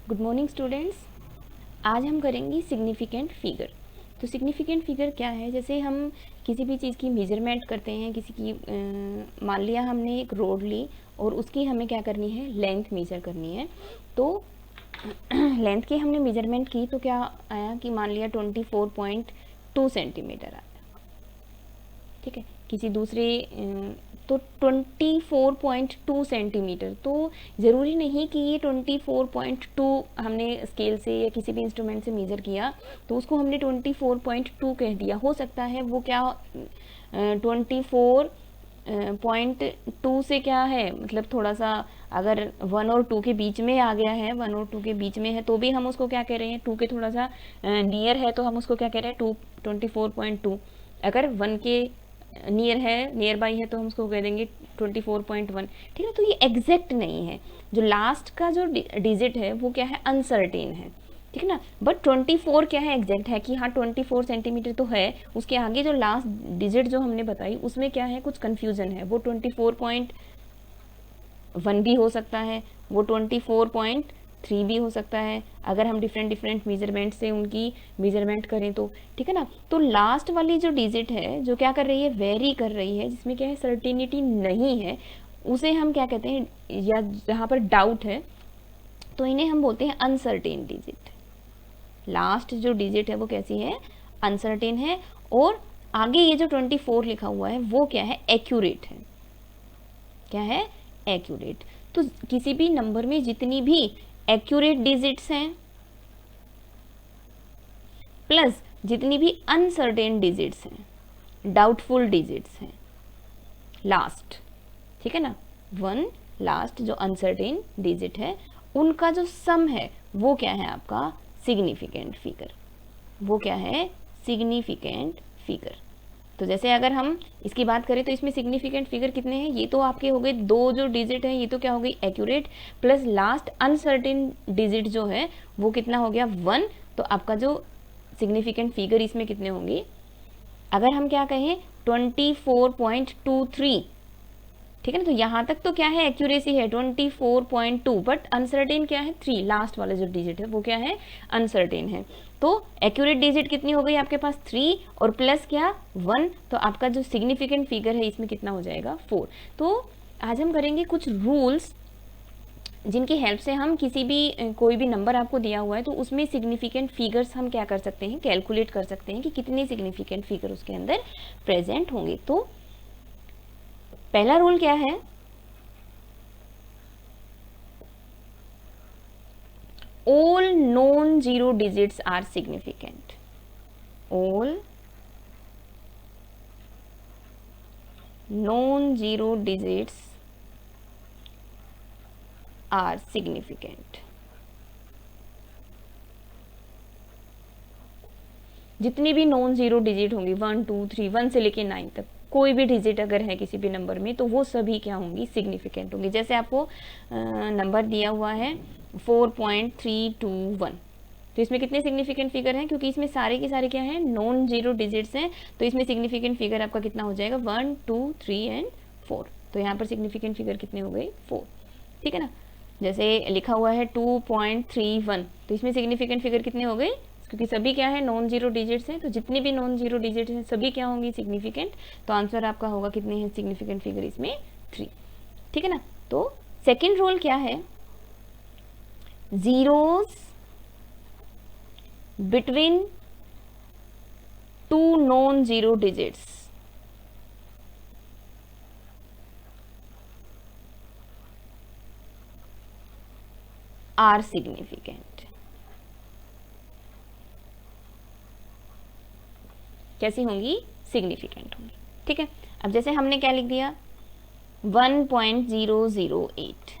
Good morning students. आज हम करेंगे सिग्निफिकेंट फिगर। तो सिग्निफिकेंट फिगर क्या है? जैसे हम किसी भी चीज़ की मेजरमेंट करते हैं, किसी की मान लिया हमने एक रोड ली और उसकी हमें क्या करनी है, लेंथ मेजर करनी है। तो लेंथ की हमने मेजरमेंट की तो क्या आया कि मान लिया 24.2 सेंटीमीटर आया। ठीक है, किसी दूसरे तो 24.2 सेंटीमीटर, तो ज़रूरी नहीं कि ये 24.2 हमने स्केल से या किसी भी इंस्ट्रूमेंट से मेज़र किया तो उसको हमने 24.2 कह दिया। हो सकता है वो क्या 24.2 से क्या है, मतलब थोड़ा सा अगर 1 और 2 के बीच में आ गया है, 1 और 2 के बीच में है तो भी हम उसको क्या कह रहे हैं, 2 के थोड़ा सा नियर है तो हम उसको क्या कह रहे हैं, 24.2। अगर 1 के नियर है, नियर बाई है तो हम उसको कह देंगे 24.1। ठीक है, तो ये एग्जैक्ट नहीं है। जो लास्ट का जो डिजिट है वो क्या है, अनसर्टेन है। ठीक है ना, बट 24 क्या है, एग्जैक्ट है कि हाँ 24 सेंटीमीटर तो है। उसके आगे जो लास्ट डिजिट जो हमने बताई उसमें क्या है, कुछ कन्फ्यूजन है। वो 24.1 भी हो सकता है, वो 24.3 भी हो सकता है, अगर हम डिफरेंट डिफरेंट मेजरमेंट से उनकी मेजरमेंट करें तो। ठीक है ना, तो लास्ट वाली जो डिजिट है जो क्या कर रही है, वेरी कर रही है, जिसमें क्या है सर्टेनिटी नहीं है, उसे हम क्या कहते हैं, या जहाँ पर डाउट है तो इन्हें हम बोलते हैं अनसर्टेन डिजिट। लास्ट जो डिजिट है वो कैसी है, अनसर्टेन है। और आगे ये जो 24 लिखा हुआ है वो क्या है, एक्यूरेट है। क्या है, एक्यूरेट। तो किसी भी नंबर में जितनी भी एक्यूरेट डिजिट्स हैं प्लस जितनी भी अनसर्टेन डिजिट्स हैं, डाउटफुल डिजिट्स हैं लास्ट, ठीक है ना, 1 लास्ट जो अनसर्टेन डिजिट है, उनका जो सम है वो क्या है आपका सिग्निफिकेंट फिगर। वो क्या है, सिग्निफिकेंट फिगर। तो जैसे अगर हम इसकी बात करें तो इसमें सिग्निफिकेंट फिगर कितने हैं, ये तो आपके हो गए 2 जो डिजिट हैं, ये तो क्या हो गई accurate, plus last uncertain digit जो है वो कितना हो गया 1। तो आपका जो सिग्निफिकेंट फिगर इसमें कितने होंगे, अगर हम क्या कहें 24.23। ठीक है ना, तो यहाँ तक तो क्या है, एक्यूरेसी है 24.2, बट अनसर्टेन क्या है 3, लास्ट वाला जो डिजिट है वो क्या है, अनसर्टेन है। तो एक्यूरेट डिजिट कितनी हो गई आपके पास 3 और प्लस क्या 1, तो आपका जो सिग्निफिकेंट फिगर है इसमें कितना हो जाएगा 4। तो आज हम करेंगे कुछ रूल्स जिनकी हेल्प से हम किसी भी कोई भी नंबर आपको दिया हुआ है तो उसमें सिग्निफिकेंट फिगर्स हम क्या कर सकते हैं, कैलकुलेट कर सकते हैं कि कितने सिग्निफिकेंट फिगर उसके अंदर प्रेजेंट होंगे। तो पहला रूल क्या है, all non-zero digits are significant. All non-zero digits are significant. जितनी भी नॉन जीरो डिजिट होंगी 1 2 3 1 से लेके 9 तक, कोई भी डिजिट अगर है किसी भी नंबर में तो वो सभी क्या होंगी, सिग्निफिकेंट होंगी। जैसे आपको नंबर दिया हुआ है 4.321, तो इसमें कितने सिग्निफिकेंट फिगर हैं, क्योंकि इसमें सारे के सारे क्या हैं, नॉन जीरो डिजिट्स हैं, तो इसमें सिग्निफिकेंट फिगर आपका कितना हो जाएगा 1 2 3 एंड 4। तो यहाँ पर सिग्निफिकेंट फिगर कितने हो गए 4। ठीक है ना, जैसे लिखा हुआ है 2.31, तो इसमें सिग्निफिकेंट फिगर कितने हो गए, क्योंकि सभी क्या है नॉन जीरो डिजिट्स हैं, तो जितने भी नॉन जीरो डिजिट्स हैं सभी क्या होंगी, सिग्निफिकेंट। तो आंसर आपका होगा कितने हैं सिग्निफिकेंट फिगर इसमें 3। ठीक है ना, तो सेकेंड रूल क्या है, zeros between 2 non zero digits are significant. कैसी होंगी, सिग्निफिकेंट होंगी। ठीक है, अब जैसे हमने क्या लिख दिया 1.008,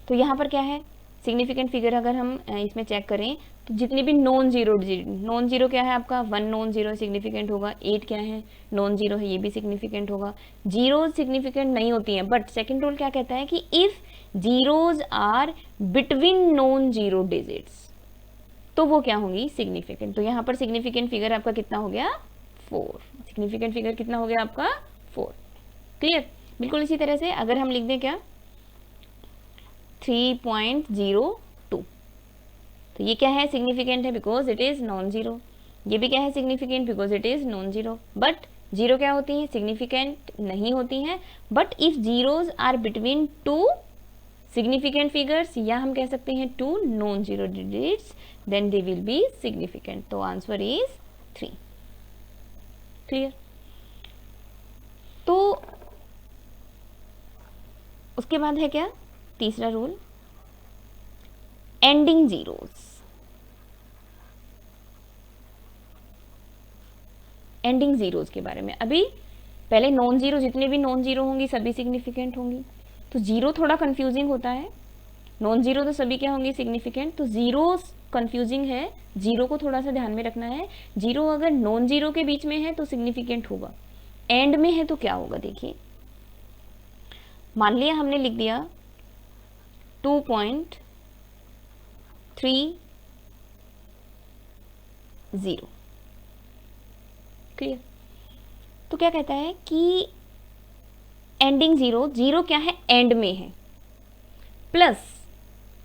तो यहाँ पर क्या है सिग्निफिकेंट फिगर, अगर हम इसमें चेक करें तो जितनी भी non zero digit, non zero क्या है आपका 1 नॉन जीरो सिग्निफिकेंट होगा, 8 क्या है नॉन जीरो है, ये भी सिग्निफिकेंट होगा। जीरो सिग्निफिकेंट नहीं होती हैं, बट सेकंड रूल क्या कहता है कि if zeros are between non zero digits तो वो क्या होंगी, सिग्निफिकेंट। तो यहाँ पर सिग्निफिकेंट फिगर आपका कितना हो गया 4, सिग्निफिकेंट फिगर कितना हो गया आपका 4। क्लियर, बिल्कुल इसी तरह से अगर हम लिख दें क्या 3.02। तो ये क्या है, सिग्निफिकेंट है because it is non zero. ये भी क्या है, significant because it is non zero. But zero क्या होती है, सिग्निफिकेंट नहीं होती हैं। But if zeros are between two significant figures, या हम कह सकते हैं two non zero digits, then they will be significant. तो आंसर इज 3। क्लियर। तो उसके बाद है क्या, तीसरा rule, ending zeros. Ending zeros के बारे में अभी, पहले नॉन जीरो, जितने भी नॉन जीरो होंगी सभी सिग्निफिकेंट होंगी। तो जीरो थोड़ा कंफ्यूजिंग होता है, नॉन जीरो तो सभी क्या होंगी, सिग्निफिकेंट। तो जीरो कंफ्यूजिंग है, जीरो को थोड़ा सा ध्यान में रखना है। जीरो अगर नॉन जीरो के बीच में है तो सिग्निफिकेंट होगा, एंड में है तो क्या होगा, देखिए। मान लिया हमने लिख दिया 2.30। क्लियर। तो क्या कहता है कि एंडिंग जीरो, जीरो क्या है, एंड में है, प्लस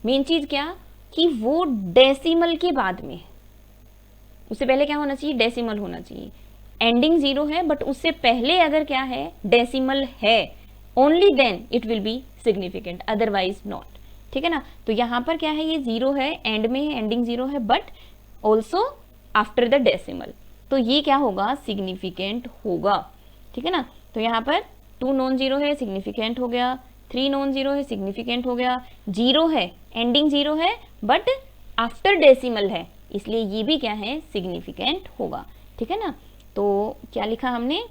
मेन चीज क्या कि वो डेसिमल के बाद में है। उससे पहले क्या होना चाहिए, डेसिमल होना चाहिए। एंडिंग जीरो है बट उससे पहले अगर क्या है, डेसिमल है, only then it will be significant, otherwise not. ठीक है ना। तो यहां पर क्या है, ये जीरो है, एंड में है, एंडिंग जीरो है, but also after the decimal, तो ये क्या होगा, सिग्निफिकेंट होगा। ठीक है ना। तो यहाँ पर 2 नॉन जीरो है, सिग्निफिकेंट हो गया। 3 नॉन जीरो है, सिग्निफिकेंट हो गया। जीरो है, एंडिंग जीरो है, बट आफ्टर डेसिमल है, इसलिए ये भी क्या है, सिग्निफिकेंट होगा। ठीक है ना। तो क्या लिखा हमने,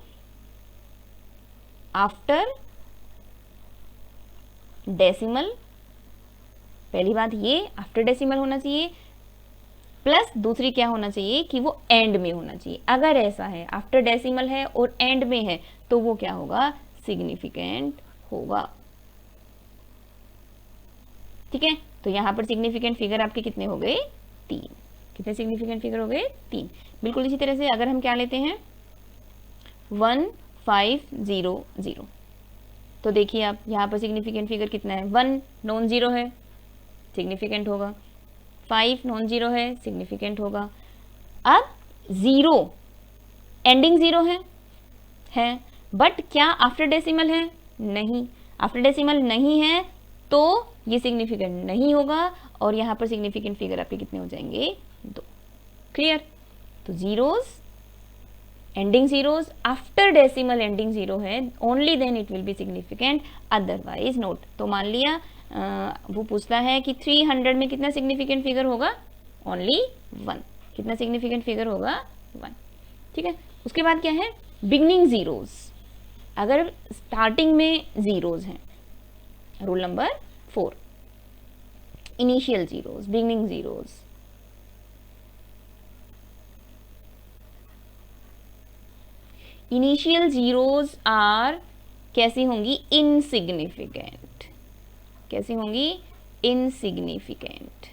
आफ्टर डेसिमल, पहली बात ये आफ्टर डेसिमल होना चाहिए, प्लस दूसरी क्या होना चाहिए कि वो एंड में होना चाहिए। अगर ऐसा है, आफ्टर डेसिमल है और एंड में है, तो वो क्या होगा, सिग्निफिकेंट होगा। ठीक है। तो यहां पर सिग्निफिकेंट फिगर आपके कितने हो गए, 3। कितने सिग्निफिकेंट फिगर हो गए, 3। बिल्कुल इसी तरह से अगर हम क्या लेते हैं 1500, तो देखिए आप यहाँ पर सिग्निफिकेंट फिगर कितना है, 1 नॉन जीरो है, सिग्निफिकेंट होगा। 5 नॉन जीरो है, सिग्निफिकेंट होगा। अब 0 एंडिंग जीरो है, बट क्या आफ्टर डेसिमल है, नहीं, आफ्टर डेसिमल नहीं है, तो ये सिग्निफिकेंट नहीं होगा। और यहां पर सिग्निफिकेंट फिगर आपके कितने हो जाएंगे, 2। क्लियर। तो zeros, ending zeros, after decimal ending zero है, only then it will be significant, otherwise not. तो मान लिया वो पूछता है कि 300 में कितना सिग्निफिकेंट फिगर होगा, ओनली 1। कितना सिग्निफिकेंट फिगर होगा, 1। ठीक है। उसके बाद क्या है, बिगनिंग जीरोस। अगर स्टार्टिंग में जीरोस हैं, rule number 4, initial zeros, beginning zeros. Initial zeros are कैसी होंगी, इनसिग्निफिकेंट। कैसी होंगी, इनसिग्निफिकेंट।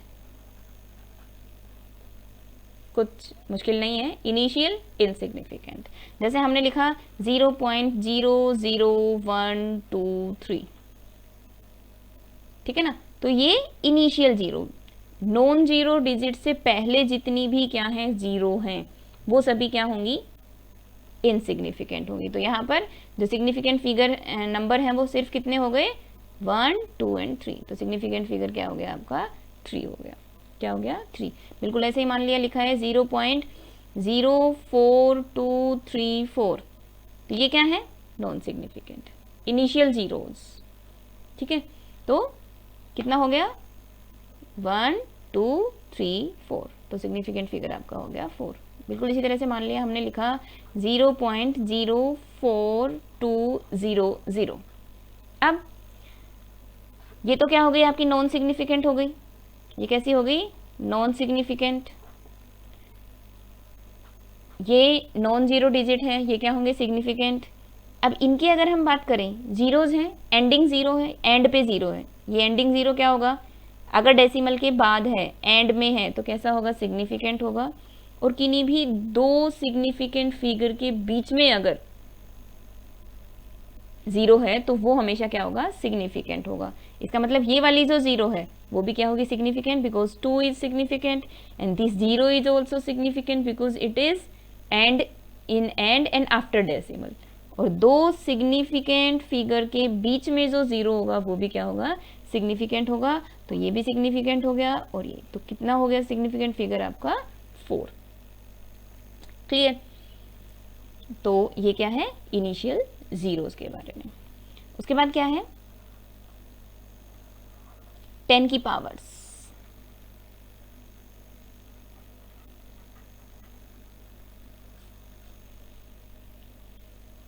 कुछ मुश्किल नहीं है, इनिशियल इनसिग्निफिकेंट। जैसे हमने लिखा 0.000123, ठीक है ना। तो ये initial zero, non zero digit से पहले जितनी भी क्या है, जीरो हैं, वो सभी क्या होंगी, इनसिग्निफिकेंट होंगी। तो यहाँ पर जो सिग्निफिकेंट फिगर नंबर है वो सिर्फ कितने हो गए, 1, 2 एंड 3। तो सिग्निफिकेंट फिगर क्या हो गया आपका, 3 हो गया। क्या हो गया, 3। बिल्कुल ऐसे ही मान लिया, लिखा है 0.04234, तो ये क्या है, नॉन सिग्निफिकेंट, इनिशियल जीरोस। ठीक है। तो कितना हो गया, 1, 2, 3, 4। तो सिग्निफिकेंट फिगर आपका हो गया 4। बिल्कुल इसी तरह से मान लिया हमने लिखा 0.04200। अब ये तो क्या हो गई आपकी, नॉन सिग्निफिकेंट हो गई। ये कैसी हो गई, नॉन सिग्निफिकेंट। ये नॉन जीरो डिजिट है, ये क्या होंगे, सिग्निफिकेंट। अब इनकी अगर हम बात करें, जीरोज हैं, एंडिंग जीरो है, एंड पे जीरो है, ये एंडिंग जीरो क्या होगा, अगर डेसिमल के बाद है, एंड में है, तो कैसा होगा, सिग्निफिकेंट होगा। और किन्हीं भी 2 सिग्निफिकेंट फिगर के बीच में अगर ज़ीरो है तो वो हमेशा क्या होगा, सिग्निफिकेंट होगा। इसका मतलब ये वाली जो ज़ीरो है वो भी क्या होगी, significant, because 2 is significant and this zero is also significant because it is and in and after decimal. और दो सिग्निफिकेंट फिगर के बीच में जो ज़ीरो होगा वो भी क्या होगा, सिग्निफिकेंट होगा। तो ये भी सिग्निफिकेंट हो गया और ये, तो कितना हो गया सिग्निफिकेंट फिगर आपका, 4। क्लियर। तो ये क्या है, इनिशियल ज़ीरोज़ के बारे में। उसके बाद क्या है, 10 की पावर्स।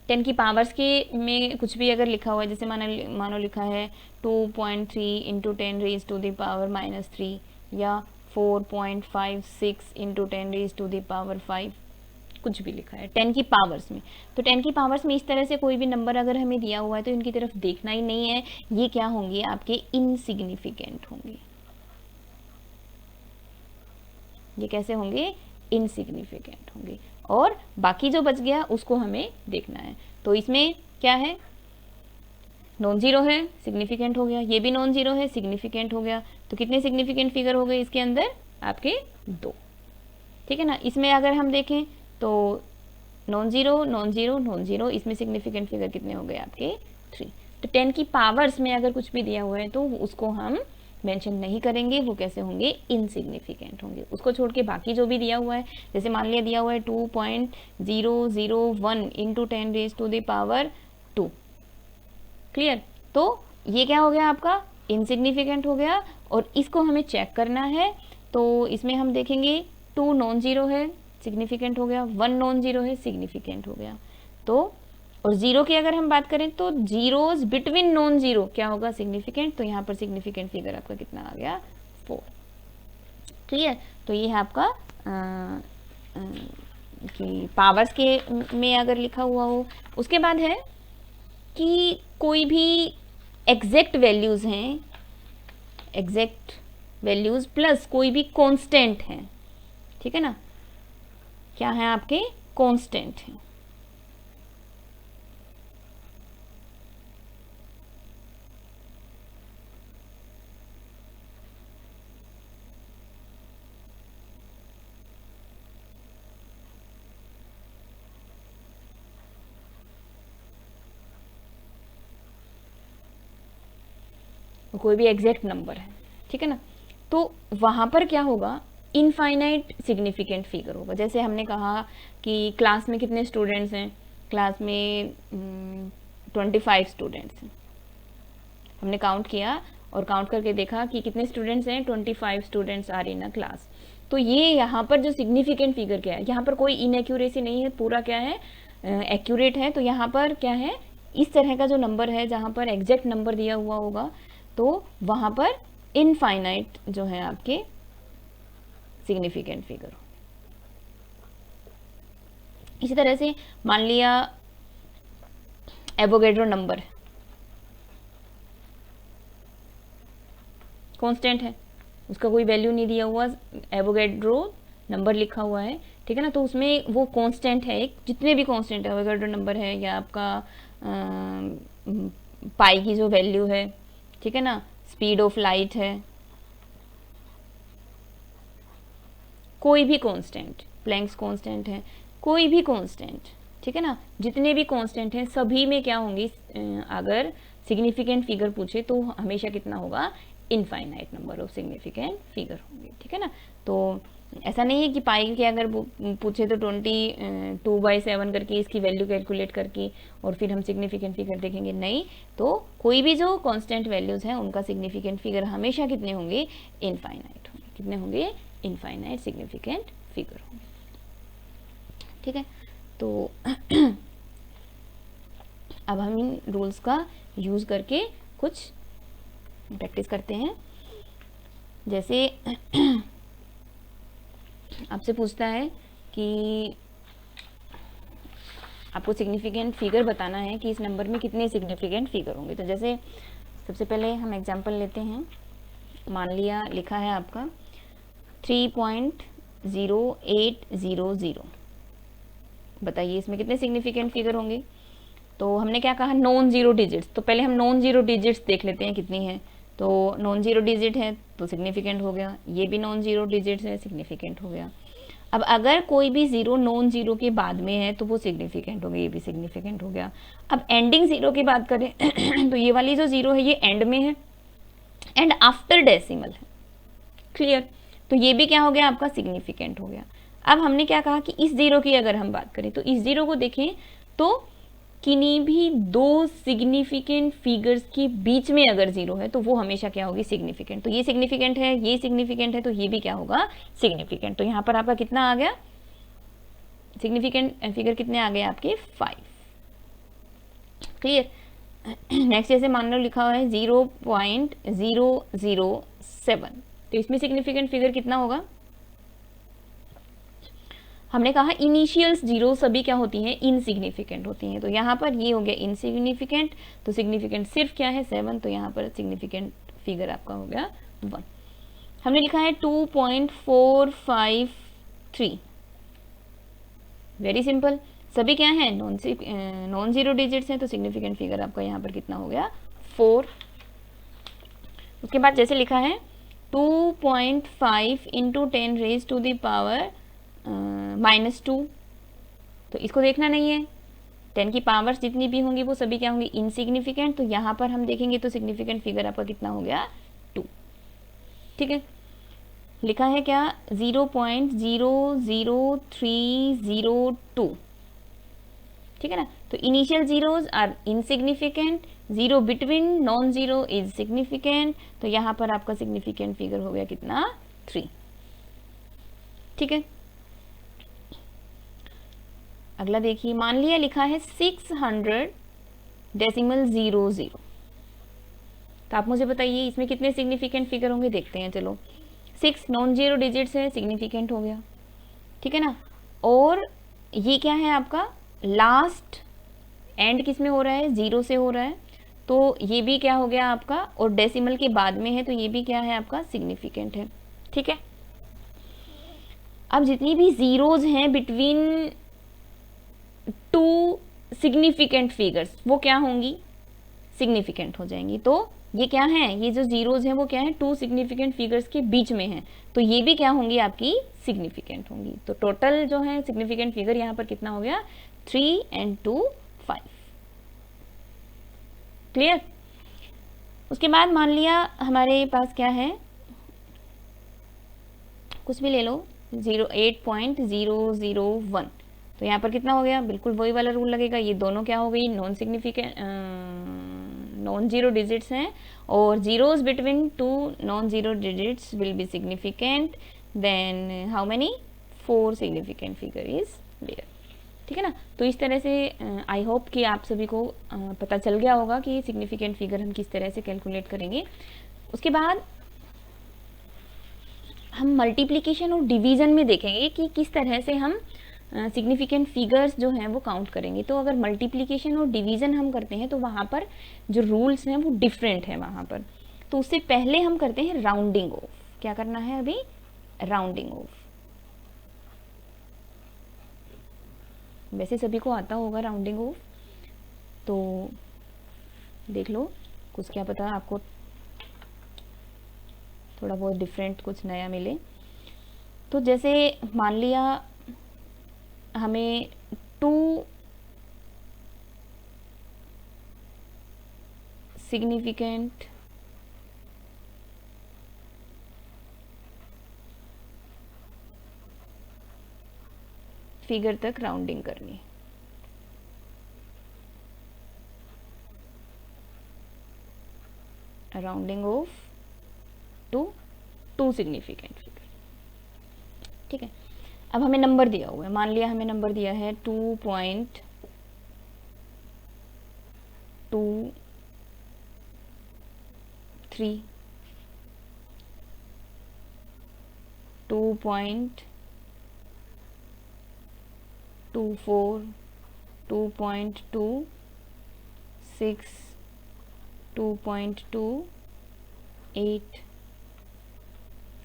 टेन की पावर्स के में कुछ भी अगर लिखा हुआ है, जैसे मानो लिखा है 2.3 into 10 raise to the power -3 या 4.56 into 10 raise to the power 5, कुछ भी लिखा है 10 की पावर्स में। तो 10 की पावर्स में इस तरह से कोई भी नंबर अगर हमें दिया हुआ है तो इनकी तरफ देखना ही नहीं है, ये क्या होंगे, आपके इनसिग्निफिकेंट होंगे। ये कैसे होंगे, इनसिग्निफिकेंट होंगे। और बाकी जो बच गया उसको हमें देखना है। तो इसमें क्या है, नॉन जीरो है, सिग्निफिकेंट हो गया, ये भी नॉन जीरो है, सिग्निफिकेंट हो गया। तो कितने सिग्निफिकेंट फिगर हो गए इसके अंदर, आपके 2। ठीक है ना। इसमें अगर हम देखें तो non zero non zero non zero, इसमें सिग्निफिकेंट फिगर कितने हो गए आपके, 3। तो 10 की पावर्स में अगर कुछ भी दिया हुआ है तो उसको हम मेंशन नहीं करेंगे, वो कैसे होंगे, इनसिग्निफिकेंट होंगे। उसको छोड़ के बाकी जो भी दिया हुआ है, जैसे मान लिया दिया हुआ है 2.001 into 10 raise to the power 2। Clear. तो ये क्या हो गया आपका, इनसिग्निफिकेंट हो गया। और इसको हमें चेक करना है, तो इसमें हम देखेंगे 2 नॉन जीरो है, सिग्निफिकेंट हो गया, 1 नॉन जीरो है, सिग्निफिकेंट हो गया। तो और जीरो की अगर हम बात करें तो जीरोज बिटवीन नॉन जीरो क्या होगा, सिग्निफिकेंट। तो यहाँ पर सिग्निफिकेंट फिगर आपका कितना आ गया, 4। क्लियर। तो ये है आपका कि पावर्स के में अगर लिखा हुआ हो। उसके बाद है कि कोई भी एग्जैक्ट वैल्यूज़ हैं, एग्जैक्ट वैल्यूज़ प्लस कोई भी कांस्टेंट है, ठीक है ना, क्या है आपके, कांस्टेंट है। कोई भी एग्जैक्ट नंबर है, ठीक है ना, तो वहाँ पर क्या होगा, इनफाइनाइट सिग्निफिकेंट फिगर होगा। जैसे हमने कहा कि क्लास में कितने स्टूडेंट्स हैं, क्लास में 25 स्टूडेंट्स हैं। हमने काउंट किया और काउंट करके देखा कि कितने स्टूडेंट्स हैं, 25 students are in a class. तो ये यहाँ पर जो सिग्निफिकेंट फिगर क्या है, यहाँ पर कोई इनएक्यूरेसी नहीं है, पूरा क्या है, एक्यूरेट है। तो यहाँ पर क्या है, इस तरह का जो नंबर है जहाँ पर एग्जैक्ट नंबर दिया हुआ होगा तो वहाँ पर इनफाइनाइट जो है आपके सिग्निफिकेंट फिगर। इसी तरह से मान लिया एवोगैड्रो नंबर कांस्टेंट है, उसका कोई वैल्यू नहीं दिया हुआ, एवोगैड्रो नंबर लिखा हुआ है, ठीक है ना। तो उसमें वो कांस्टेंट है, एक जितने भी कांस्टेंट एवोगैड्रो नंबर है या आपका पाई की जो वैल्यू है, ठीक है ना, स्पीड ऑफ लाइट है, कोई भी कांस्टेंट, प्लैंक्स कांस्टेंट है, कोई भी कांस्टेंट, ठीक है ना, जितने भी कांस्टेंट हैं सभी में क्या होंगी, अगर सिग्निफिकेंट फिगर पूछे तो हमेशा कितना होगा, infinite number of significant figure होंगे, ठीक है ना। तो ऐसा नहीं है कि पाई के अगर पूछे तो 22/7 करके इसकी वैल्यू कैलकुलेट करके और फिर हम सिग्निफिकेंट फिगर देखेंगे, नहीं। तो कोई भी जो कांस्टेंट वैल्यूज़ हैं उनका सिग्निफिकेंट फिगर हमेशा कितने होंगे, इनफाइनाइट होंगे। कितने होंगे, इनफाइनाइट सिग्निफिकेंट फिगर होंगे, ठीक है। तो अब हम इन रूल्स का यूज़ करके कुछ प्रैक्टिस करते हैं। जैसे आपसे पूछता है कि आपको सिग्निफिकेंट फिगर बताना है कि इस नंबर में कितने सिग्निफिकेंट फिगर होंगे। तो जैसे सबसे पहले हम एग्जांपल लेते हैं, मान लिया लिखा है आपका 3.0800, बताइए इसमें कितने सिग्निफिकेंट फिगर होंगे। तो हमने क्या कहा, नॉन जीरो डिजिट्स, तो पहले हम नॉन जीरो डिजिट्स देख लेते हैं कितनी है। तो नॉन जीरो डिजिट है तो सिग्निफिकेंट हो गया, ये भी नॉन जीरो डिजिट्स है, सिग्निफिकेंट हो गया। अब अगर कोई भी जीरो नॉन जीरो के बाद में है तो वो सिग्निफिकेंट हो गया, ये भी सिग्निफिकेंट हो गया। अब एंडिंग जीरो की बात करें तो ये वाली जो जीरो है ये एंड में है, एंड आफ्टर डेसिमल है, क्लियर। तो ये भी क्या हो गया आपका, सिग्निफिकेंट हो गया। अब हमने क्या कहा कि इस जीरो की अगर हम बात करें तो इस जीरो को देखें तो किन्हीं भी दो सिग्निफिकेंट फिगर्स के बीच में अगर जीरो है तो वो हमेशा क्या होगी, सिग्निफिकेंट। तो ये सिग्निफिकेंट है, ये सिग्निफिकेंट है, तो ये भी क्या होगा, सिग्निफिकेंट। तो यहाँ पर आपका कितना आ गया, सिग्निफिकेंट फिगर कितने आ गए आपके, 5, क्लियर। नेक्स्ट जैसे मान लो लिखा हुआ है 0.007, तो इसमें सिग्निफिकेंट फिगर कितना होगा, हमने कहा इनिशियल्स जीरो सभी क्या होती हैं, इनसिग्निफिकेंट होती हैं। तो यहाँ पर ये हो गया इनसिग्निफिकेंट, तो सिग्निफिकेंट सिर्फ क्या है, 7, तो यहाँ पर सिग्निफिकेंट फिगर आपका हो गया 1। हमने लिखा है 2.453, वेरी सिंपल, सभी क्या है, नॉन जीरो डिजिट्स हैं, तो सिग्निफिकेंट फिगर आपका यहाँ पर कितना हो गया, 4। उसके बाद जैसे लिखा है 2.5 into 10 raise to the power -2, तो इसको देखना नहीं है, 10 की पावर्स जितनी भी होंगी वो सभी क्या होंगी, इनसिग्निफिकेंट। तो यहाँ पर हम देखेंगे तो सिग्निफिकेंट फिगर आपका कितना हो गया, 2, ठीक है। लिखा है क्या, 0.00302, ठीक है ना। तो initial zeros are insignificant, zero between non zero is significant, तो यहाँ पर आपका सिग्निफिकेंट फिगर हो गया कितना, 3, ठीक है। अगला देखिए, मान लिया लिखा है 600.00, तो आप मुझे बताइए इसमें कितने सिग्निफिकेंट फिगर होंगे, देखते हैं चलो। 6 नॉन जीरो डिजिट्स है, सिग्निफिकेंट हो गया, ठीक है ना। और ये क्या है आपका, लास्ट एंड किस में हो रहा है, जीरो से हो रहा है, तो ये भी क्या हो गया आपका, और डेसिमल के बाद में है तो ये भी क्या है आपका, सिग्निफिकेंट है, ठीक है। अब जितनी भी जीरोज हैं बिटवीन टू सिग्निफिकेंट फिगर्स वो क्या होंगी, सिग्निफिकेंट हो जाएंगी। तो ये क्या है, ये जो जीरोज हैं वो क्या है, टू सिग्निफिकेंट फिगर्स के बीच में है, तो ये भी क्या होंगी आपकी, सिग्निफिकेंट होंगी। तो टोटल जो है सिग्निफिकेंट फिगर यहाँ पर कितना हो गया, 3 and 2 5, क्लियर। उसके बाद मान लिया हमारे पास क्या है, कुछ भी ले लो, 8.001, तो यहाँ पर कितना हो गया, बिल्कुल वही वाला रूल लगेगा, ये दोनों क्या हो गई, non significant non zero digits हैं, और zeros between two non zero digits will be significant, then how many, 4 significant figure is there, ठीक है ना। तो इस तरह से आई होप कि आप सभी को पता चल गया होगा कि सिग्निफिकेंट फिगर हम किस तरह से कैलकुलेट करेंगे। उसके बाद हम मल्टीप्लिकेशन और डिवीज़न में देखेंगे कि किस तरह से हम सिग्निफिकेंट फिगर्स जो हैं वो काउंट करेंगे। तो अगर मल्टीप्लिकेशन और डिवीज़न हम करते हैं तो वहाँ पर जो रूल्स हैं वो डिफरेंट है वहाँ पर। तो उससे पहले हम करते हैं राउंडिंग ऑफ। क्या करना है अभी, राउंडिंग ऑफ। वैसे सभी को आता होगा राउंडिंग ऑफ, तो देख लो, कुछ क्या पता आपको थोड़ा बहुत डिफरेंट कुछ नया मिले। तो जैसे मान लिया हमें 2 सिग्निफिकेंट फिगर तक राउंडिंग करनी, rounding off to 2 significant figure, ठीक है। अब हमें नंबर दिया हुआ है, मान लिया हमें नंबर दिया है 2.23, 2.24, 2.26, 2.28,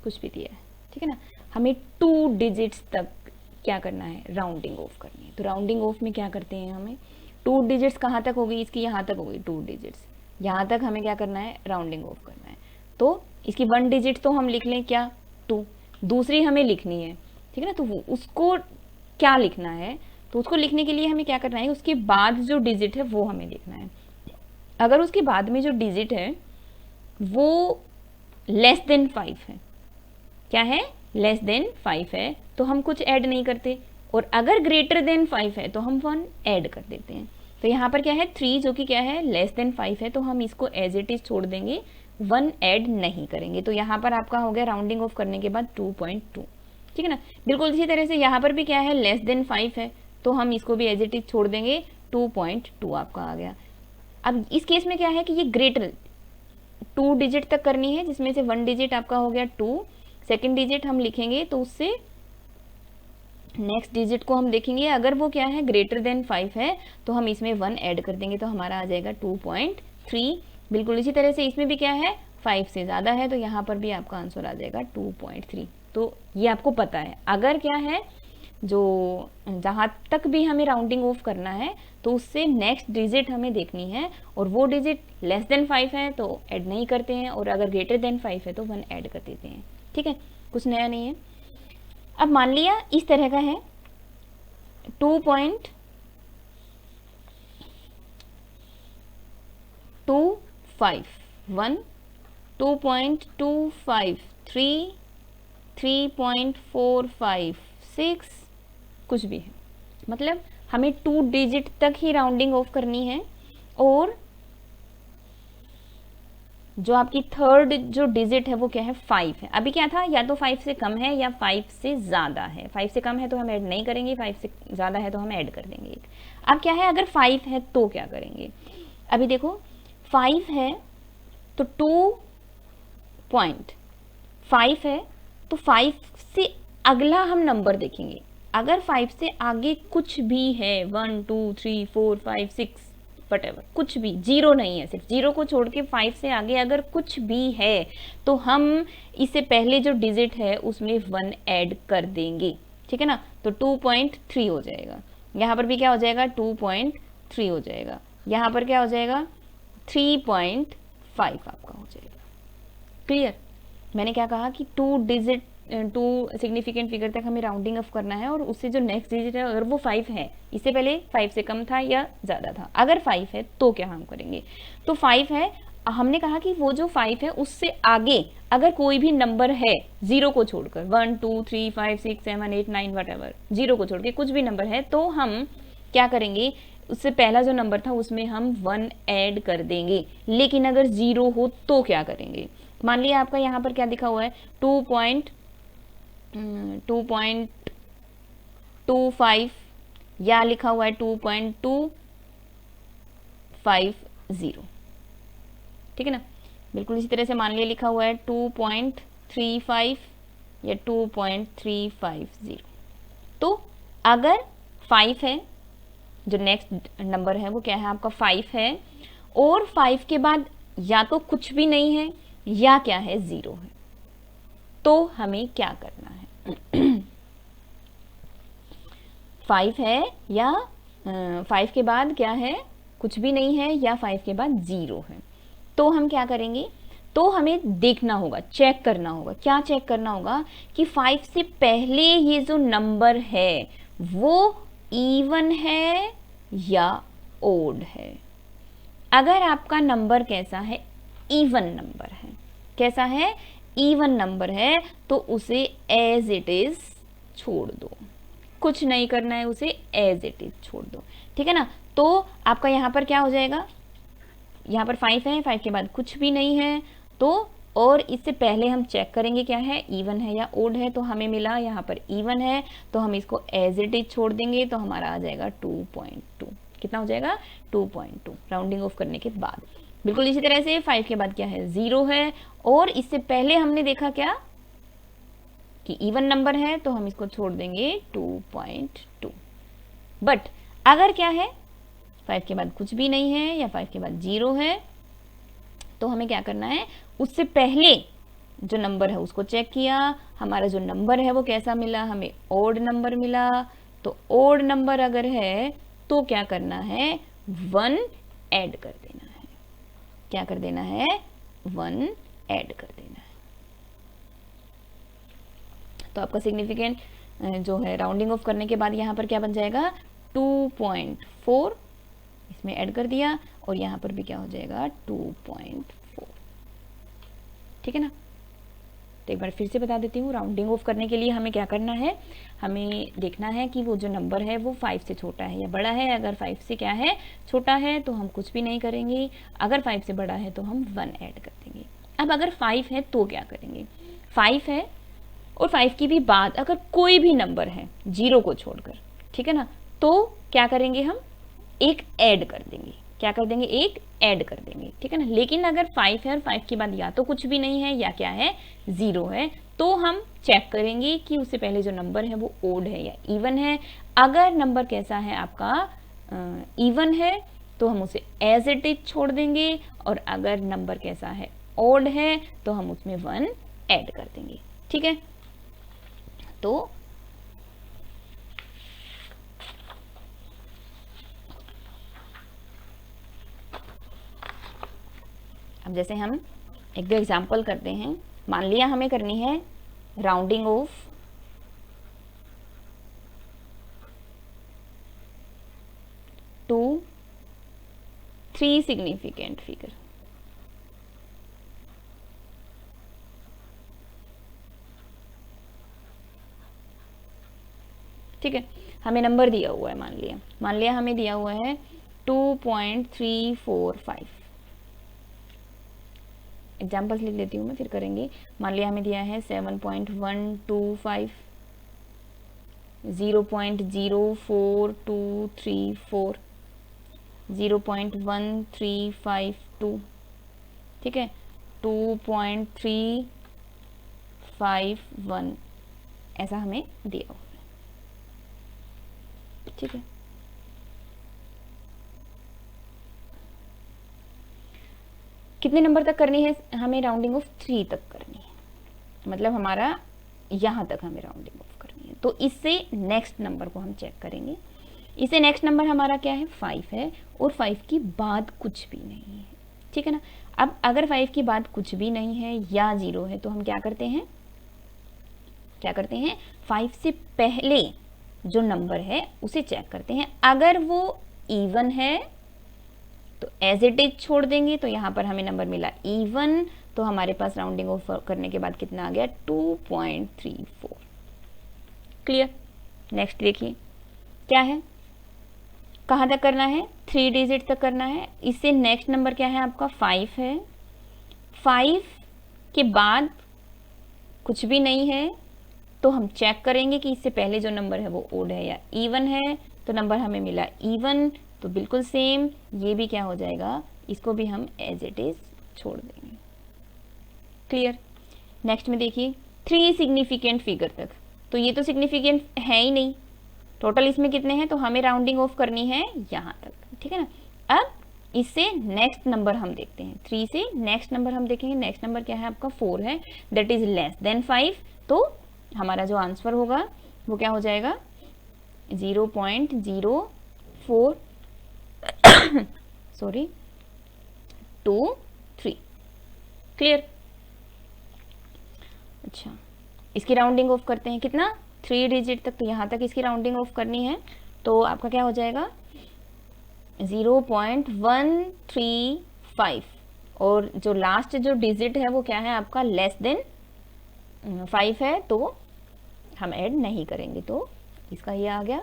कुछ भी दिया है, ठीक है ना। हमें 2 डिजिट्स तक क्या करना है, राउंडिंग ऑफ करनी है। तो राउंडिंग ऑफ में क्या करते हैं, हमें टू डिजिट्स कहाँ तक हो गई इसकी, यहाँ तक हो गई 2 डिजिट्स, यहाँ तक हमें क्या करना है, राउंडिंग ऑफ करना है। तो इसकी 1 डिजिट तो हम लिख लें क्या, 2, दूसरी हमें लिखनी है, ठीक है ना। तो उसको क्या लिखना है, तो उसको लिखने के लिए हमें क्या करना है, उसके बाद जो डिजिट है वो हमें लिखना है। अगर उसके बाद में जो डिजिट है वो लेस देन 5 है, क्या है, लेस देन 5 है, तो हम कुछ ऐड नहीं करते, और अगर ग्रेटर देन 5 है तो हम 1 ऐड कर देते हैं। तो यहाँ पर क्या है 3 जो कि क्या है लेस देन 5 है, तो हम इसको एज इट इज छोड़ देंगे, 1 ऐड नहीं करेंगे। तो यहाँ पर आपका हो गया राउंडिंग ऑफ करने के बाद 2.2, ठीक है ना। बिल्कुल इसी तरह से यहाँ पर भी क्या है लेस देन 5 है, तो हम इसको भी एज इट इज छोड़ देंगे, 2.2 आपका आ गया। अब इस केस में क्या है कि ये ग्रेटर 2 डिजिट तक करनी है, जिसमें से 1 डिजिट आपका हो गया 2, सेकेंड डिजिट हम लिखेंगे तो उससे नेक्स्ट डिजिट को हम देखेंगे, अगर वो क्या है ग्रेटर देन 5 है तो हम इसमें 1 ऐड कर देंगे, तो हमारा आ जाएगा 2.3। बिल्कुल इसी तरह से इसमें भी क्या है 5 से ज़्यादा है, तो यहाँ पर भी आपका आंसर आ जाएगा 2.3। तो ये आपको पता है, अगर क्या है जो जहाँ तक भी हमें राउंडिंग ऑफ करना है तो उससे नेक्स्ट डिजिट हमें देखनी है, और वो डिजिट लेस देन 5 है तो ऐड नहीं करते हैं, और अगर ग्रेटर देन 5 है तो 1 ऐड कर देते हैं, ठीक है, कुछ नया नहीं है। अब मान लिया इस तरह का है 2.25, 1, 2.25, 3, 3.45, 6, कुछ भी है, मतलब हमें 2 डिजिट तक ही राउंडिंग ऑफ करनी है, और जो आपकी थर्ड जो डिजिट है वो क्या है 5 है। अभी क्या था, या तो 5 से कम है या 5 से ज़्यादा है, 5 से कम है तो हम ऐड नहीं करेंगे, 5 से ज़्यादा है तो हम ऐड कर देंगे। अब क्या है, अगर 5 है तो क्या करेंगे, अभी देखो 5 है तो 2.5 है तो 5 से अगला हम नंबर देखेंगे, अगर 5 से आगे कुछ भी है 1 2 3 4 5 6 वटेवर, कुछ भी, जीरो नहीं है, सिर्फ जीरो को छोड़ के 5 से आगे अगर कुछ भी है तो हम इससे पहले जो डिजिट है उसमें 1 ऐड कर देंगे, ठीक है ना। तो 2.3 हो जाएगा, यहाँ पर भी क्या हो जाएगा 2.3 हो जाएगा, यहाँ पर क्या हो जाएगा 3.5 आपका हो जाएगा। क्लियर, मैंने क्या कहा कि 2 सिग्निफिकेंट फिगर तक हमें राउंडिंग ऑफ करना है, और उससे जो नेक्स्ट डिजिट है अगर वो 5 है, इससे पहले 5 से कम था या ज़्यादा था, अगर 5 है तो क्या हम करेंगे, तो 5 है, हमने कहा कि वो जो 5 है उससे आगे अगर कोई भी नंबर है जीरो को छोड़कर, 1 2 3 5 6 7 8 9 वटेवर, जीरो को छोड़ के कुछ भी नंबर है, तो हम क्या करेंगे, उससे पहला जो नंबर था उसमें हम 1 ऐड कर देंगे। लेकिन अगर जीरो हो तो क्या करेंगे, मान लिया आपका यहाँ पर क्या दिखा हुआ है 2.25 या लिखा हुआ है 2.250, ठीक है ना। बिल्कुल इसी तरह से मान लिया लिखा हुआ है 2.35 या 2.350। तो अगर 5 है, जो नेक्स्ट नंबर है वो क्या है आपका 5 है, और 5 के बाद या तो कुछ भी नहीं है या क्या है 0 है, तो हमें क्या करना है 5 है या 5 के बाद क्या है कुछ भी नहीं है या 5 के बाद 0 है, तो हम क्या करेंगे, तो हमें देखना होगा, चेक करना होगा, क्या चेक करना होगा कि 5 से पहले ये जो नंबर है वो इवन है या ओड है। अगर आपका नंबर कैसा है, इवन नंबर है, कैसा है, इवन नंबर है, तो उसे एज इट इज छोड़ दो, कुछ नहीं करना है, उसे एज इट इज छोड़ दो, ठीक है ना। तो आपका यहाँ पर क्या हो जाएगा, यहाँ पर 5 है, 5 के बाद कुछ भी नहीं है, तो और इससे पहले हम चेक करेंगे क्या है, इवन है या ओड है, तो हमें मिला यहाँ पर इवन है, तो हम इसको एज इट इज छोड़ देंगे, तो हमारा आ जाएगा 2.2। कितना हो जाएगा 2.2 राउंडिंग ऑफ करने के बाद। बिल्कुल इसी तरह से 5 के बाद क्या है 0 है, और इससे पहले हमने देखा क्या कि इवन नंबर है, तो हम इसको छोड़ देंगे 2.2। बट अगर क्या है 5 के बाद कुछ भी नहीं है या 5 के बाद 0 है, तो हमें क्या करना है, उससे पहले जो नंबर है उसको चेक किया, हमारा जो नंबर है वो कैसा मिला, हमें ओड नंबर मिला। तो ओड नंबर अगर है तो क्या करना है, 1 ऐड कर देना है। क्या कर देना है, 1 ऐड कर देना है। तो आपका सिग्निफिकेंट जो है राउंडिंग ऑफ करने के बाद यहाँ पर क्या बन जाएगा, 2.4 इसमें ऐड कर दिया, और यहाँ पर भी क्या हो जाएगा, 2.4। ठीक है ना। तो एक बार फिर से बता देती हूँ, राउंडिंग ऑफ करने के लिए हमें क्या करना है, हमें देखना है कि वो जो नंबर है वो 5 से छोटा है या बड़ा है। अगर 5 से क्या है, छोटा है, तो हम कुछ भी नहीं करेंगे। अगर 5 से बड़ा है तो हम 1 ऐड कर देंगे। अब अगर 5 है तो क्या करेंगे, 5 है और 5 की भी बाद अगर कोई भी नंबर है 0 को छोड़कर, ठीक है ना, तो क्या करेंगे, हम एक ऐड कर देंगे। क्या कर देंगे, एक ऐड कर देंगे। ठीक है ना। लेकिन अगर 5 है और 5 के बाद या तो कुछ भी नहीं है या क्या है, 0 है, तो हम चेक करेंगे कि उससे पहले जो नंबर है वो ओड है या इवन है। अगर नंबर कैसा है आपका, इवन है, तो हम उसे एज इट इज छोड़ देंगे, और अगर नंबर कैसा है, ओड है, तो हम उसमें 1 ऐड कर देंगे। ठीक है। तो अब जैसे हम एक दो एग्जाम्पल करते हैं। मान लिया हमें करनी है rounding off to 3 significant figure. ठीक है। हमें नंबर दिया हुआ है, मान लिया हमें दिया हुआ है 2.345। एग्जाम्पल्स लिख लेती हूँ मैं, फिर करेंगे। मान लिया हमें दिया है 7.125, 0.04234, 0.1352, ठीक है, 2.351, ऐसा हमें दिया हुआ है। ठीक है। कितने नंबर तक करनी है हमें, राउंडिंग ऑफ 3 तक करनी है, मतलब हमारा यहाँ तक हमें राउंडिंग ऑफ करनी है। तो इससे नेक्स्ट नंबर को हम चेक करेंगे। इससे नेक्स्ट नंबर हमारा क्या है, 5 है, और 5 की बाद कुछ भी नहीं है। ठीक है ना। अब अगर 5 की बाद कुछ भी नहीं है या 0 है, तो हम क्या करते हैं, 5 से पहले जो नंबर है उसे चेक करते हैं। अगर वो इवन है तो एज इट इज छोड़ देंगे, तो यहाँ पर हमें नंबर मिला इवन, तो हमारे पास राउंडिंग ऑफ करने के बाद कितना आ गया, 2.34। क्लियर। नेक्स्ट देखिए क्या है, कहाँ तक करना है, 3 डिजिट तक करना है। इससे नेक्स्ट नंबर क्या है आपका, 5 है। 5 के बाद कुछ भी नहीं है, तो हम चेक करेंगे कि इससे पहले जो नंबर है वो ओड है या इवन है। तो नंबर हमें मिला इवन, तो बिल्कुल सेम ये भी क्या हो जाएगा, इसको भी हम एज इट इज छोड़ देंगे। क्लियर। नेक्स्ट में देखिए 3 सिग्निफिकेंट फिगर तक, तो ये तो सिग्निफिकेंट है ही नहीं। टोटल इसमें कितने हैं, तो हमें राउंडिंग ऑफ करनी है यहाँ तक। ठीक है ना। अब इससे नेक्स्ट नंबर हम देखते हैं, 3 से नेक्स्ट नंबर हम देखेंगे। नेक्स्ट नंबर क्या है आपका, 4 है, दैट इज लेस देन 5। तो हमारा जो आंसर होगा वो क्या हो जाएगा, 0.04 सॉरी 23। क्लियर। अच्छा, इसकी राउंडिंग ऑफ करते हैं, कितना, 3 डिजिट तक, तो यहाँ तक इसकी राउंडिंग ऑफ करनी है। तो आपका क्या हो जाएगा, 0.135, और जो लास्ट जो डिजिट है वो क्या है आपका, लेस देन 5 है, तो हम ऐड नहीं करेंगे। तो इसका ये आ गया।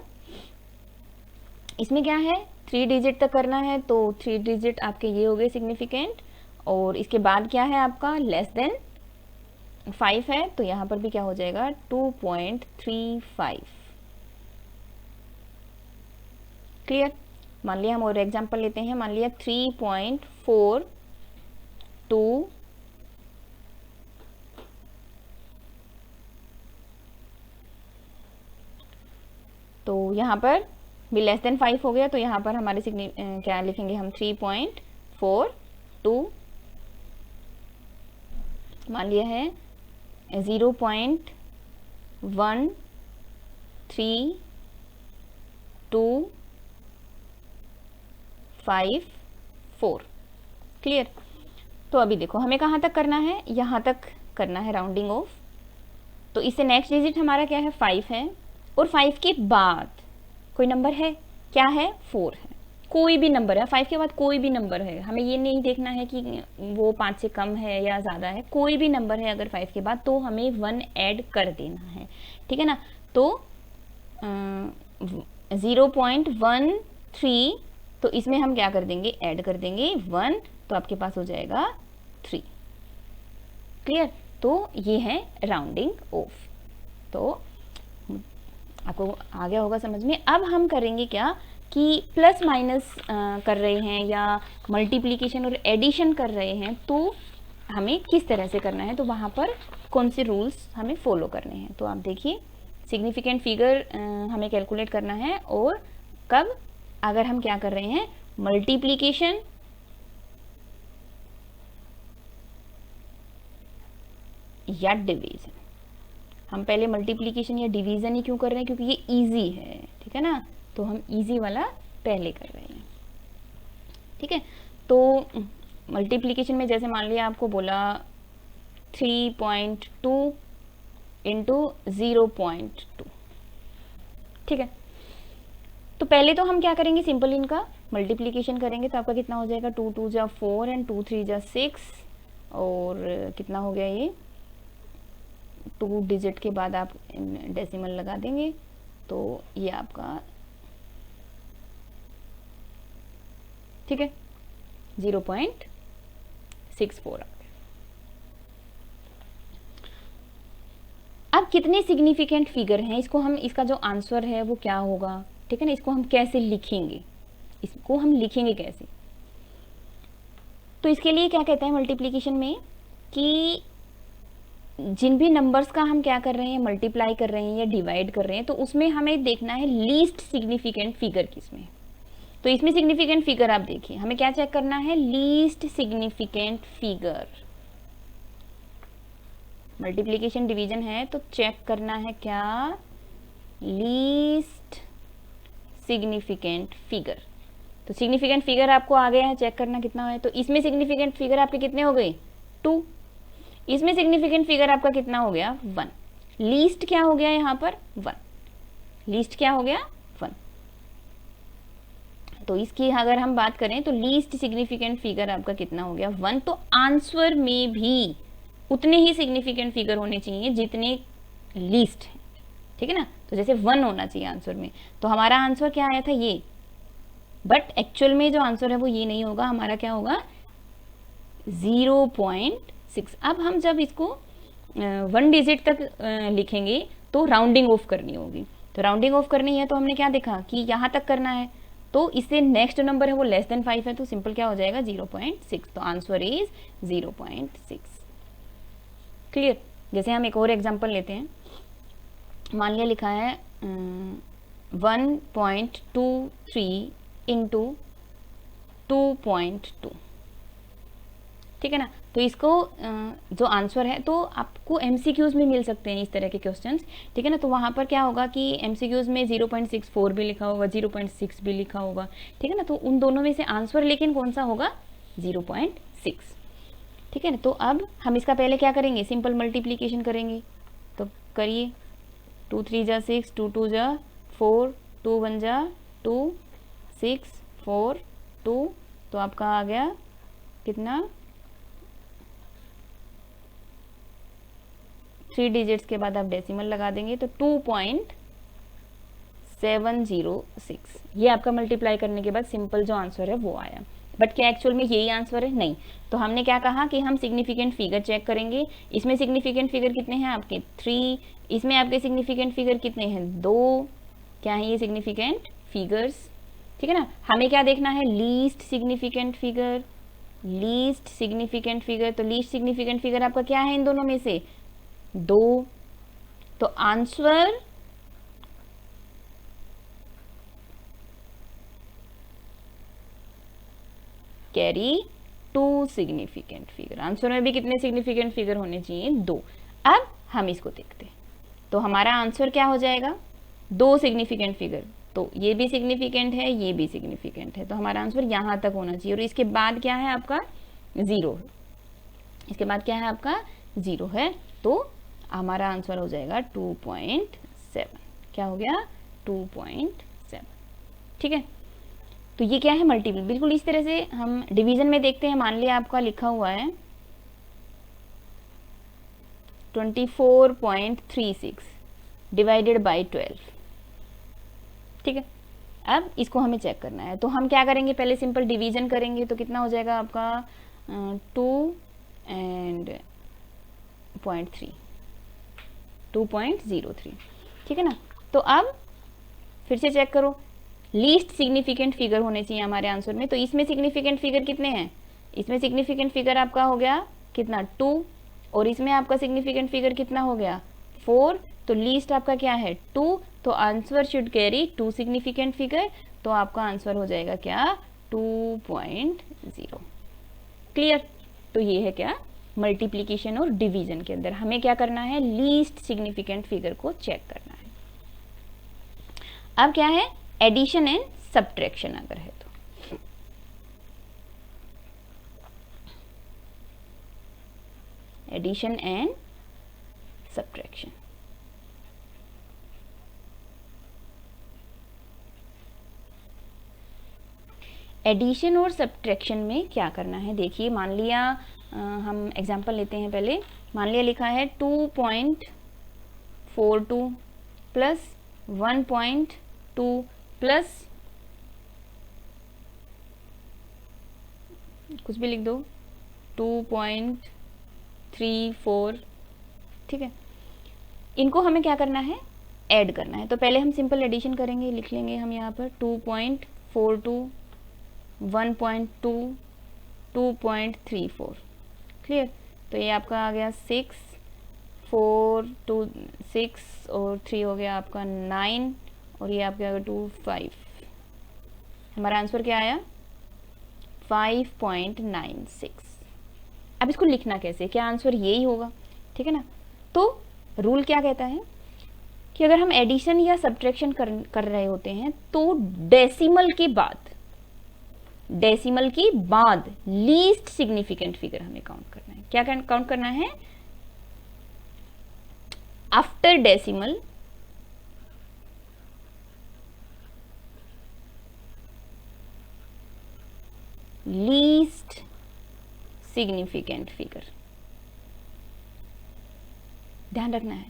इसमें क्या है, 3 डिजिट तक करना है, तो 3 डिजिट आपके ये हो गए सिग्निफिकेंट, और इसके बाद क्या है आपका, लेस देन 5 है, तो यहाँ पर भी क्या हो जाएगा, 2.35। क्लियर। मान लिया हम और एग्जांपल लेते हैं। मान लिया 3.42, तो यहाँ पर भी लेस देन 5 हो गया, तो यहाँ पर हमारे क्या लिखेंगे हम, 3.42। मान लिया है 0.132 5 4। क्लियर। तो अभी देखो हमें कहाँ तक करना है, यहाँ तक करना है राउंडिंग ऑफ। तो इससे नेक्स्ट डिजिट हमारा क्या है, 5 है, और 5 के बाद कोई नंबर है, क्या है, 4 है। कोई भी नंबर है, 5 के बाद कोई भी नंबर है, हमें ये नहीं देखना है कि वो 5 से कम है या ज़्यादा है, कोई भी नंबर है अगर 5 के बाद तो हमें 1 ऐड कर देना है, ठीक है ना। तो 0.13, तो इसमें हम क्या कर देंगे, ऐड कर देंगे 1, तो आपके पास हो जाएगा 3। क्लियर। तो ये है राउंडिंग ऑफ। तो आपको आ गया होगा समझ में। अब हम करेंगे क्या कि प्लस माइनस कर रहे हैं या मल्टीप्लिकेशन और एडिशन कर रहे हैं, तो हमें किस तरह से करना है, तो वहाँ पर कौन से रूल्स हमें फॉलो करने हैं। तो आप देखिए, सिग्निफिकेंट फिगर हमें कैलकुलेट करना है, और कब, अगर हम क्या कर रहे हैं, मल्टीप्लिकेशन या डिवीजन। हम पहले मल्टीप्लिकेशन या डिवीजन ही क्यों कर रहे हैं, क्योंकि ये इजी है, ठीक है ना। तो हम इजी वाला पहले कर रहे हैं, ठीक है। तो मल्टीप्लिकेशन में जैसे मान लिया आपको बोला 3.2 इंटू 0.2, ठीक है। तो पहले तो हम क्या करेंगे, सिंपल इनका मल्टीप्लिकेशन करेंगे, तो आपका कितना हो जाएगा, 2 2 जा 4 एंड 2 3 जा 6, और कितना हो गया ये, 2 डिजिट के बाद आप डेसिमल लगा देंगे, तो ये आपका, ठीक है, 0.64 आ गया। अब कितने सिग्निफिकेंट फिगर हैं, इसको हम, इसका जो आंसर है वो क्या होगा, ठीक है ना, इसको हम कैसे लिखेंगे, इसको हम लिखेंगे कैसे। तो इसके लिए क्या कहते हैं मल्टीप्लिकेशन में, कि जिन भी नंबर्स का हम क्या कर रहे हैं, मल्टीप्लाई कर रहे हैं या डिवाइड कर रहे हैं, तो उसमें हमें देखना है लीस्ट सिग्निफिकेंट फिगर किसमें। तो इसमें सिग्निफिकेंट फिगर आप देखिए, हमें क्या चेक करना है, least significant figure. Multiplication division है तो चेक करना है क्या, लीस्ट सिग्निफिकेंट फिगर। तो सिग्निफिकेंट फिगर आपको आ गया है, चेक करना कितना है। तो इसमें सिग्निफिकेंट फिगर आपके कितने हो गए, 2। इसमें सिग्निफिकेंट फिगर आपका कितना हो गया, 1। लीस्ट क्या हो गया यहाँ पर, 1। लीस्ट क्या हो गया, 1। तो इसकी अगर हम बात करें तो लीस्ट सिग्निफिकेंट फिगर आपका कितना हो गया, 1। तो आंसर में भी उतने ही सिग्निफिकेंट फिगर होने चाहिए जितने लीस्ट है, ठीक है ना। तो जैसे 1 होना चाहिए आंसर में, तो हमारा आंसर क्या आया था, ये, बट एक्चुअल में जो आंसर है वो ये नहीं होगा, हमारा क्या होगा, 0.6। अब हम जब इसको 1 डिजिट तक लिखेंगे तो राउंडिंग ऑफ करनी होगी। तो राउंडिंग ऑफ करनी है तो हमने क्या देखा कि यहाँ तक करना है, तो इससे नेक्स्ट नंबर है वो लेस देन 5 है, तो सिंपल क्या हो जाएगा, 0.6। तो आंसर इज 0.6। क्लियर। जैसे हम एक और एग्जांपल लेते हैं, मान लिया लिखा है 1.23 इंटू 2.2, ठीक है ना। तो इसको जो आंसर है, तो आपको एमसीक्यूज में मिल सकते हैं इस तरह के क्वेश्चंस, ठीक है ना। तो वहाँ पर क्या होगा कि एमसीक्यूज में 0.64 भी लिखा होगा, 0.6 भी लिखा होगा, ठीक है ना। तो उन दोनों में से आंसर लेकिन कौन सा होगा, 0.6, ठीक है ना। तो अब हम इसका पहले क्या करेंगे, सिंपल मल्टीप्लिकेशन करेंगे। तो करिए, 2 3 जा 6, 2 2 जा 4, 2 1 जा 2, 6 4 2, तो आपका आ गया कितना, 3 डिजिट्स के बाद आप डेसिमल लगा देंगे, तो 2.706। ये आपका मल्टीप्लाई करने के बाद सिंपल जो आंसर है वो आया। बट क्या एक्चुअल में यही आंसर है, नहीं। तो हमने क्या कहा कि हम सिग्निफिकेंट फिगर चेक करेंगे। इसमें सिग्निफिकेंट फिगर कितने हैं आपके, 3। इसमें आपके सिग्निफिकेंट फिगर कितने हैं, 2। क्या है ये सिग्निफिकेंट फिगर्स, ठीक है ना। हमें क्या देखना है, least significant figure, least significant figure. तो लीस्ट सिग्निफिकेंट फिगर आपका क्या है इन दोनों में से, 2। तो answer carry 2 significant figure. Answer में भी कितने सिग्निफिकेंट फिगर होने चाहिए, 2। अब हम इसको देखते हैं, तो हमारा आंसर क्या हो जाएगा, 2 सिग्निफिकेंट फिगर। तो ये भी सिग्निफिकेंट है, ये भी सिग्निफिकेंट है, तो हमारा आंसर यहाँ तक होना चाहिए। और इसके बाद क्या है आपका 0, इसके बाद क्या है आपका 0 है, तो हमारा आंसर हो जाएगा 2.7। क्या हो गया 2.7। ठीक है, तो ये क्या है मल्टीपल। बिल्कुल इस तरह से हम डिवीजन में देखते हैं। मान लिया आपका लिखा हुआ है 24.36 डिवाइडेड बाई 12। ठीक है, अब इसको हमें चेक करना है, तो हम क्या करेंगे, पहले सिंपल डिवीजन करेंगे। तो कितना हो जाएगा आपका 2 एंड 0.3, 2.03। ठीक है ना। तो अब फिर से चेक करो, लीस्ट सिग्निफिकेंट फिगर होने चाहिए हमारे आंसर में। तो इसमें सिग्निफिकेंट फिगर कितने हैं, इसमें सिग्निफिकेंट फिगर आपका हो गया कितना 2, और इसमें आपका सिग्निफिकेंट फिगर कितना हो गया 4। तो लीस्ट आपका क्या है 2, तो answer should carry 2 significant figure. तो आपका आंसर हो जाएगा क्या 2.0। क्लियर। तो ये है क्या मल्टीप्लीकेशन और डिवीजन के अंदर हमें क्या करना है, लीस्ट सिग्निफिकेंट फिगर को चेक करना है। अब क्या है एडिशन एंड सब्ट्रैक्शन अगर है तो एडिशन एंड सब्ट्रैक्शन। एडिशन और सब्ट्रैक्शन में क्या करना है, देखिए मान लिया हम एग्जांपल लेते हैं पहले। मान लिया लिखा है 2.42 प्लस 1.2 प्लस कुछ भी लिख दो 2.34। ठीक है, इनको हमें क्या करना है ऐड करना है। तो पहले हम सिंपल एडिशन करेंगे, लिख लेंगे हम यहाँ पर 2.42 1.2 2.34। क्लियर। तो ये आपका आ गया 6 4 2 6 और 3 हो गया आपका 9 और ये आपका आ गया 2 5। हमारा आंसर क्या आया 5.96। अब इसको लिखना कैसे, क्या आंसर यही होगा। ठीक है ना। तो रूल क्या कहता है कि अगर हम एडिशन या सब्ट्रैक्शन कर रहे होते हैं तो डेसिमल के बाद लीस्ट सिग्निफिकेंट फिगर हमें काउंट करना है। क्या काउंट करना है, after decimal least significant figure. ध्यान रखना है,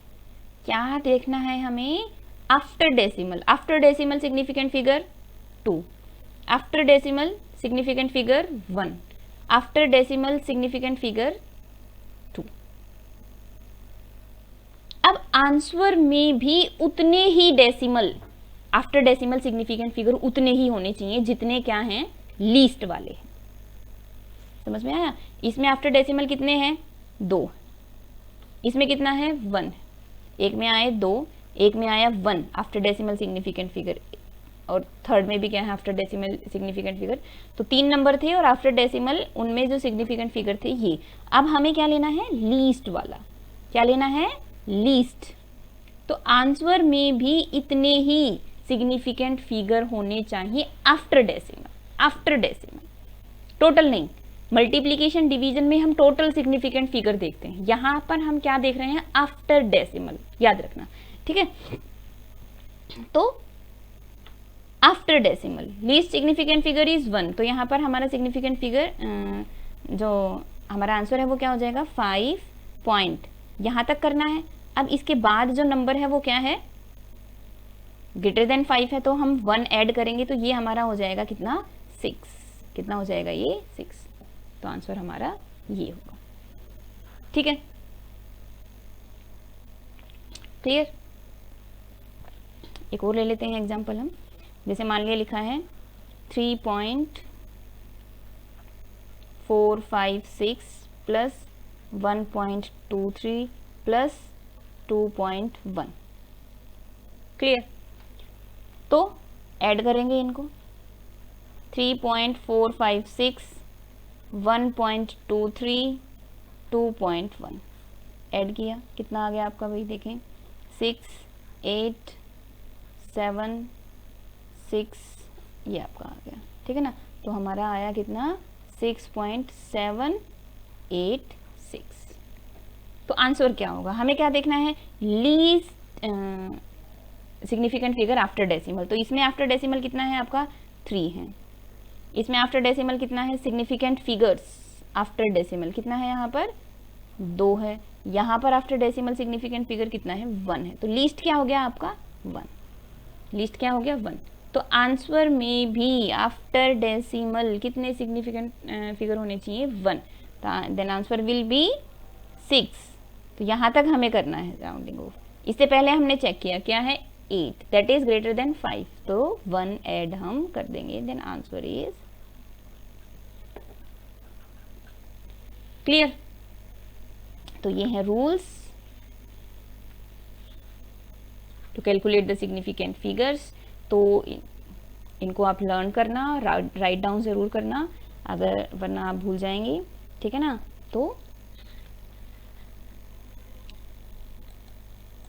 क्या देखना है हमें, after decimal significant figure 2, after decimal significant figure 1, after decimal significant figure 2। अब आंसर में भी उतने ही decimal, after decimal significant figure उतने ही होने चाहिए जितने क्या हैं लीस्ट वाले हैं। समझ में आया। इसमें आफ्टर डेसिमल कितने हैं 2, इसमें कितना है 1, एक में आए 2, एक में आया 1 आफ्टर डेसिमल सिग्निफिकेंट फिगर, और थर्ड में भी क्या है आफ्टर डेसिमल सिग्निफिकेंट फिगर। तो 3 नंबर थे और आफ्टर डेसिमल उनमें जो सिग्निफिकेंट फिगर थे ये। अब हमें क्या लेना है लीस्ट वाला, क्या लेना है लीस्ट। तो आंसर में भी इतने ही सिग्निफिकेंट फिगर होने चाहिए आफ्टर डेसिमल, टोटल नहीं। मल्टीप्लीकेशन डिवीजन में हम टोटल सिग्निफिकेंट फिगर देखते हैं, यहां पर हम क्या देख रहे हैं आफ्टर डेसिमल, याद रखना। ठीक है, तो after decimal least significant figure is 1। तो यहाँ पर हमारा सिग्निफिकेंट फिगर जो हमारा आंसर है वो क्या हो जाएगा 5 पॉइंट, यहाँ तक करना है। अब इसके बाद जो नंबर है वो क्या है ग्रेटर देन 5 है, तो हम 1 ऐड करेंगे तो ये हमारा हो जाएगा कितना 6। कितना हो जाएगा ये 6। तो आंसर हमारा ये होगा। ठीक है, क्लियर। एक और ले लेते हैं एग्जांपल हम। जैसे मान लिया लिखा है 3.456 प्लस 1.23 प्लस 2.1। क्लियर। तो ऐड करेंगे इनको 3.456 1.23 2.1 ऐड किया, कितना आ गया आपका भाई देखें 6 8 7 6 ये आपका आ गया, ठीक है ना। तो हमारा आया कितना 6.786। तो आंसर क्या होगा, हमें क्या देखना है, least significant figure after decimal. तो इसमें आफ्टर डेसिमल कितना है आपका 3 है, इसमें आफ्टर डेसिमल कितना है, सिग्निफिकेंट फिगर्स आफ्टर डेसिमल कितना है यहाँ पर 2 है, यहाँ पर आफ्टर डेसिमल सिग्निफिकेंट फिगर कितना है 1 है। तो लीस्ट क्या हो गया आपका 1, लीस्ट क्या हो गया 1। तो आंसर में भी आफ्टर डेसिमल कितने सिग्निफिकेंट फिगर होने चाहिए 1, देन आंसर विल बी 6। तो यहाँ तक हमें करना है राउंडिंग ऑफ। इससे पहले हमने चेक किया क्या है 8 दैट इज ग्रेटर देन 5, तो 1 ऐड हम कर देंगे, देन आंसर इज क्लियर। तो ये है rules to calculate the significant figures. तो इनको आप लर्न करना, राइट डाउन ज़रूर करना, अगर वरना आप भूल जाएंगे, ठीक है ना। तो